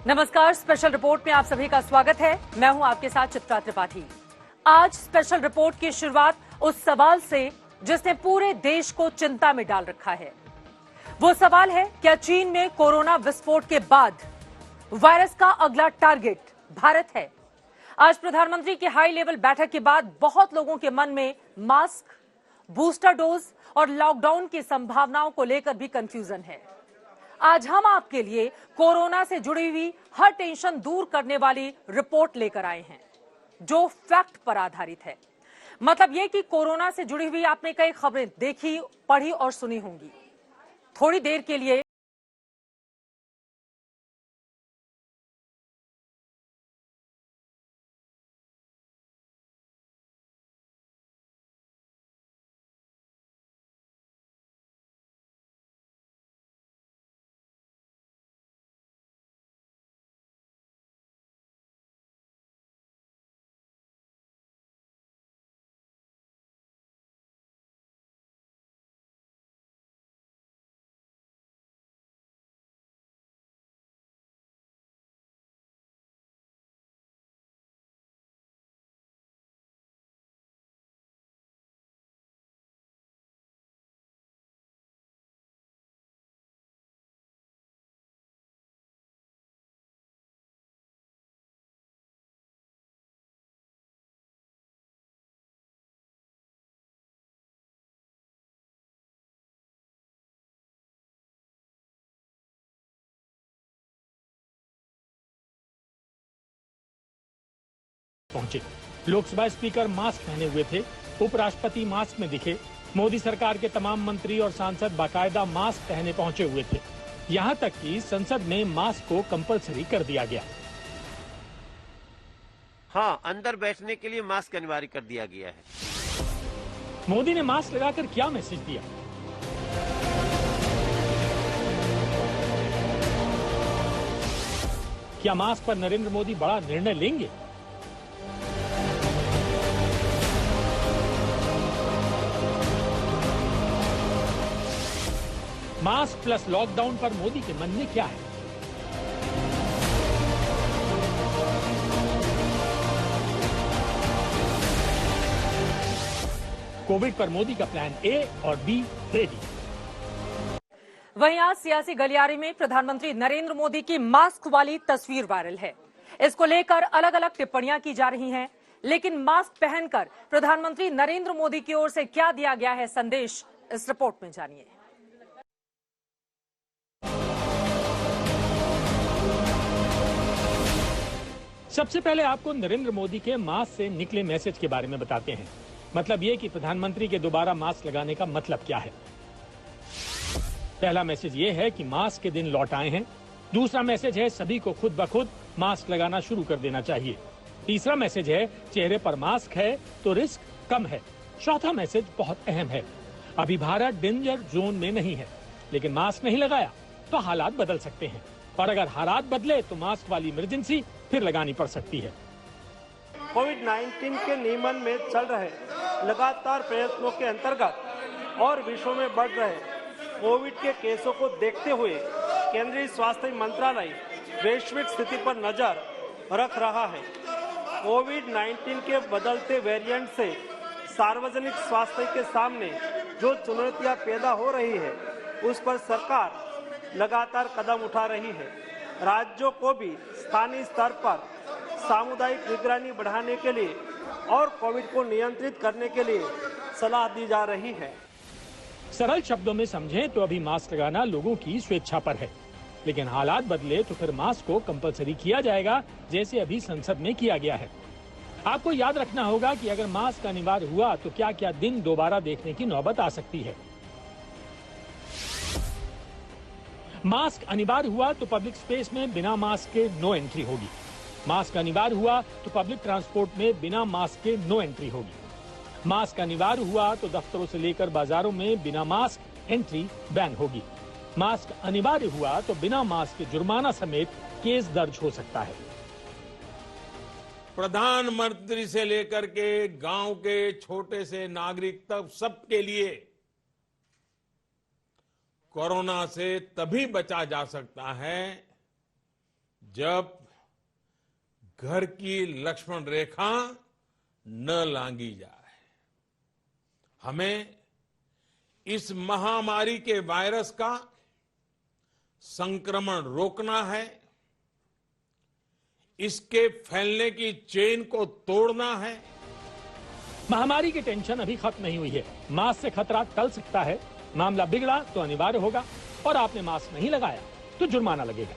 नमस्कार, special report में आप सभी का स्वागत है। मैं हूं आपके साथ चित्रा त्रिपाठी। आज स्पेशल रिपोर्ट की शुरुआत उस सवाल से जिसने पूरे देश को चिंता में डाल रखा है। वो सवाल है, क्या चीन में कोरोना विस्फोट के बाद वायरस का अगला टारगेट भारत है? आज प्रधानमंत्री की हाई लेवल बैठक के बाद बहुत लोगों के मन में मास्क, बूस्टर डोज और लॉकडाउन की संभावनाओं को लेकर भी कंफ्यूजन है। आज हम आपके लिए कोरोना से जुड़ी हुई हर टेंशन दूर करने वाली रिपोर्ट लेकर आए हैं, जो फैक्ट पर आधारित है। मतलब ये कि कोरोना से जुड़ी हुई आपने कई खबरें देखी, पढ़ी और सुनी होंगी। थोड़ी देर के लिए पहुंचे। लोकसभा स्पीकर मास्क पहने हुए थे, उपराष्ट्रपति मास्क में दिखे, मोदी सरकार के तमाम मंत्री और सांसद बाकायदा मास्क पहने पहुंचे हुए थे। यहां तक कि संसद में मास्क को कंपलसरी कर दिया गया। हाँ, अंदर बैठने के लिए मास्क अनिवार्य कर दिया गया है। मोदी ने मास्क लगाकर क्या मैसेज दिया? क्या मास्क पर नरेंद्र मोदी बड़ा निर्णय लेंगे? मास्क प्लस लॉकडाउन पर मोदी के मन में क्या है? कोविड पर मोदी का प्लान ए और बी रेडी। वहीं आज सियासी गलियारे में प्रधानमंत्री नरेंद्र मोदी की मास्क वाली तस्वीर वायरल है। इसको लेकर अलग अलग टिप्पणियां की जा रही हैं, लेकिन मास्क पहनकर प्रधानमंत्री नरेंद्र मोदी की ओर से क्या दिया गया है संदेश, इस रिपोर्ट में जानिए। सबसे पहले आपको नरेंद्र मोदी के मास्क से निकले मैसेज के बारे में बताते हैं। मतलब ये कि प्रधानमंत्री के दोबारा मास्क लगाने का मतलब क्या है। पहला मैसेज ये है कि मास्क के दिन लौट आए हैं। दूसरा मैसेज है सभी को खुद ब खुद मास्क लगाना शुरू कर देना चाहिए। तीसरा मैसेज है चेहरे पर मास्क है तो रिस्क कम है। चौथा मैसेज बहुत अहम है, अभी भारत डेंजर जोन में नहीं है, लेकिन मास्क नहीं लगाया तो हालात बदल सकते हैं, और अगर हालात बदले तो मास्क वाली इमरजेंसी फिर लगानी पड़ सकती है। कोविड-19 के नियमन में चल रहे लगातार प्रयत्नों के अंतर्गत और विश्व में बढ़ रहे कोविड के केसों को देखते हुए केंद्रीय स्वास्थ्य मंत्रालय वैश्विक स्थिति पर नजर रख रहा है। कोविड-19 के बदलते वेरिएंट से सार्वजनिक स्वास्थ्य के सामने जो चुनौतियां पैदा हो रही है, उस पर सरकार लगातार कदम उठा रही है। राज्यों को भी स्थानीय स्तर पर सामुदायिक निगरानी बढ़ाने के लिए और कोविड को नियंत्रित करने के लिए सलाह दी जा रही है। सरल शब्दों में समझें तो अभी मास्क लगाना लोगों की स्वेच्छा पर है, लेकिन हालात बदले तो फिर मास्क को कंपलसरी किया जाएगा, जैसे अभी संसद में किया गया है। आपको याद रखना होगा कि अगर मास्क अनिवार्य हुआ तो क्या क्या दिन दोबारा देखने की नौबत आ सकती है। मास्क अनिवार्य हुआ तो पब्लिक स्पेस में बिना मास्क के नो एंट्री होगी। मास्क अनिवार्य हुआ तो पब्लिक ट्रांसपोर्ट में बिना मास्क के नो एंट्री होगी। मास्क अनिवार्य हुआ तो दफ्तरों से लेकर बाजारों में बिना मास्क एंट्री बैन होगी। मास्क अनिवार्य हुआ तो बिना मास्क के जुर्माना समेत केस दर्ज हो सकता है। प्रधानमंत्री से लेकर के गांव के छोटे से नागरिक तक सबके लिए कोरोना से तभी बचा जा सकता है जब घर की लक्ष्मण रेखा न लांघी जाए। हमें इस महामारी के वायरस का संक्रमण रोकना है, इसके फैलने की चेन को तोड़ना है। महामारी की टेंशन अभी खत्म नहीं हुई है। मास्क से खतरा टल सकता है। मामला बिगड़ा तो अनिवार्य होगा और आपने मास्क नहीं लगाया तो जुर्माना लगेगा।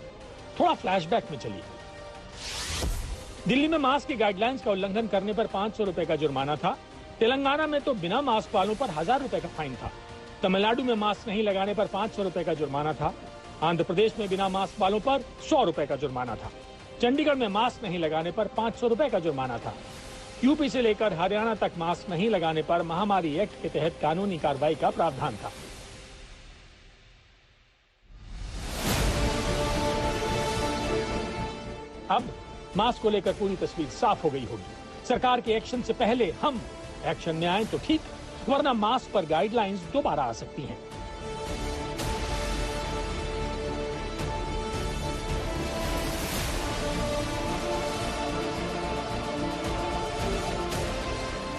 थोड़ा फ्लैशबैक में चलिए। दिल्ली में मास्क की गाइडलाइंस का उल्लंघन करने पर 500 रुपए का जुर्माना था। तेलंगाना में तो बिना मास्क वालों पर 1000 रुपए का फाइन था। तमिलनाडु में मास्क नहीं लगाने पर 500 रुपए का जुर्माना था। आंध्र प्रदेश में बिना मास्क वालों पर 100 रुपए का जुर्माना था। चंडीगढ़ में मास्क नहीं लगाने पर 500 रुपए का जुर्माना था। यूपी से लेकर हरियाणा तक मास्क नहीं लगाने पर महामारी एक्ट के तहत कानूनी कार्रवाई का प्रावधान था। अब मास्क को लेकर पूरी तस्वीर साफ हो गई होगी। सरकार के एक्शन से पहले हम एक्शन में आए तो ठीक, वरना मास्क पर गाइडलाइंस दोबारा आ सकती हैं।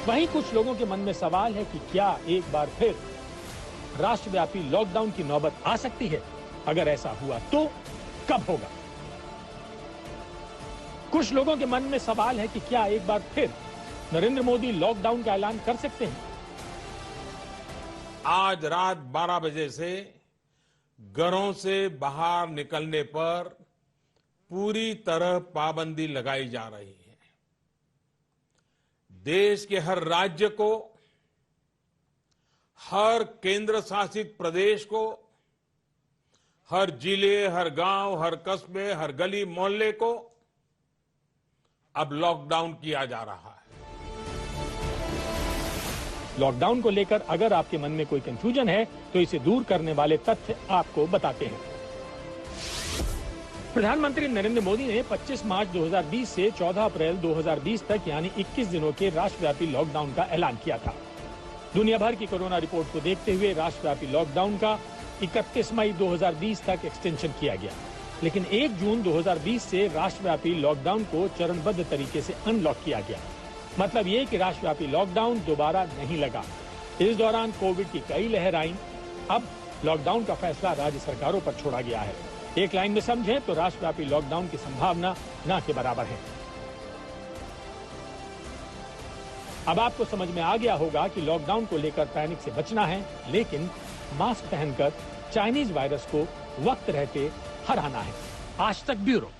वहीं कुछ लोगों के मन में सवाल है कि क्या एक बार फिर राष्ट्रव्यापी लॉकडाउन की नौबत आ सकती है? अगर ऐसा हुआ तो कब होगा? कुछ लोगों के मन में सवाल है कि क्या एक बार फिर नरेंद्र मोदी लॉकडाउन का ऐलान कर सकते हैं? आज रात 12 बजे से घरों से बाहर निकलने पर पूरी तरह पाबंदी लगाई जा रही है। देश के हर राज्य को, हर केंद्र शासित प्रदेश को, हर जिले, हर गांव, हर कस्बे, हर गली मोहल्ले को अब लॉकडाउन किया जा रहा है। लॉकडाउन को लेकर अगर आपके मन में कोई कंफ्यूजन है तो इसे दूर करने वाले तथ्य आपको बताते हैं। प्रधानमंत्री नरेंद्र मोदी ने 25 मार्च 2020 से 14 अप्रैल 2020 तक यानी 21 दिनों के राष्ट्रव्यापी लॉकडाउन का ऐलान किया था। दुनिया भर की कोरोना रिपोर्ट को देखते हुए राष्ट्रव्यापी लॉकडाउन का 31 मई 2020 तक एक्सटेंशन किया गया, लेकिन 1 जून 2020 से राष्ट्रव्यापी लॉकडाउन को चरणबद्ध तरीके से अनलॉक किया गया। मतलब ये कि राष्ट्रव्यापी लॉकडाउन दोबारा नहीं लगा। इस दौरान कोविड की कई लहर आई। अब लॉकडाउन का फैसला राज्य सरकारों पर छोड़ा गया है। एक लाइन में समझें तो राष्ट्रव्यापी लॉकडाउन की संभावना न के बराबर है। अब आपको समझ में आ गया होगा कि लॉकडाउन को लेकर पैनिक से बचना है, लेकिन मास्क पहनकर चाइनीज वायरस को वक्त रहते हराना है। आज तक ब्यूरो।